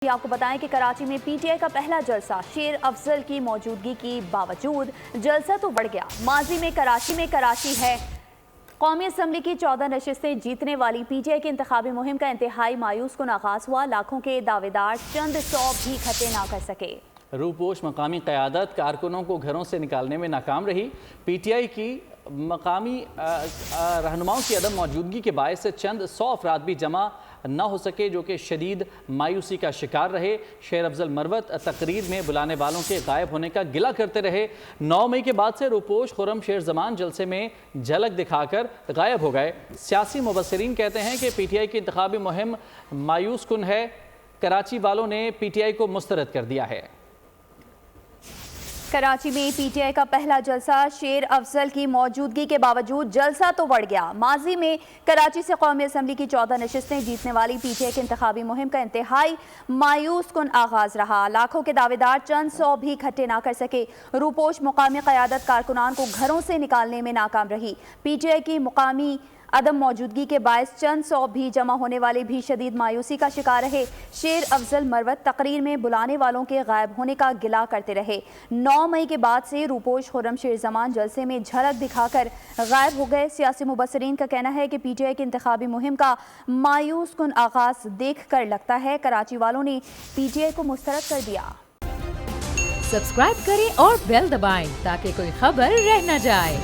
آپ کو بتائیں کہ کراچی میں پی ٹی آئی کا پہلا جلسہ شیر افضل کی موجودگی کی باوجود جلسہ تو بڑھ گیا۔ ماضی میں کراچی ہے قومی اسمبلی کی 14 نشستیں جیتنے والی پی ٹی آئی کی انتخابی مہم کا انتہائی مایوس کن آغاز ہوا۔ لاکھوں کے دعوے دار چند سو بھی اکٹھے نہ کر سکے۔ روپوش مقامی قیادت کارکنوں کو گھروں سے نکالنے میں ناکام رہی۔ پی ٹی آئی کی مقامی رہنماؤں کی عدم موجودگی کے باعث چند سو افراد بھی جمع نہ ہو سکے، جو کہ شدید مایوسی کا شکار رہے۔ شیر افضل مروت تقریر میں بلانے والوں کے غائب ہونے کا گلہ کرتے رہے۔ 9 مئی کے بعد سے روپوش خرم شیر زمان جلسے میں جھلک دکھا کر غائب ہو گئے۔ سیاسی مبصرین کہتے ہیں کہ پی ٹی آئی کی انتخابی مہم مایوس کن ہے۔ کراچی والوں نے پی ٹی آئی کو مسترد کر دیا ہے۔ کراچی میں پی ٹی آئی کا پہلا جلسہ شیر افضل کی موجودگی کے باوجود جلسہ تو بڑھ گیا۔ ماضی میں کراچی سے قومی اسمبلی کی 14 نشستیں جیتنے والی پی ٹی آئی کی انتخابی مہم کا انتہائی مایوس کن آغاز رہا۔ لاکھوں کے دعوے دار چند سو بھی اکٹھے نہ کر سکے۔ روپوش مقامی قیادت کارکنان کو گھروں سے نکالنے میں ناکام رہی۔ پی ٹی آئی کی مقامی عدم موجودگی کے باعث چند سو بھی جمع ہونے والے بھی شدید مایوسی کا شکار رہے۔ شیر افضل مروت تقریر میں بلانے والوں کے غائب ہونے کا گلہ کرتے رہے۔ 9 مئی کے بعد سے روپوش خرم شیر زمان جلسے میں جھلک دکھا کر غائب ہو گئے۔ سیاسی مبصرین کا کہنا ہے کہ پی ٹی آئی کی انتخابی مہم کا مایوس کن آغاز دیکھ کر لگتا ہے کراچی والوں نے پی ٹی آئی کو مسترد کر دیا۔ سبسکرائب کریں اور بیل دبائیں تاکہ کوئی خبر رہ نہ جائے۔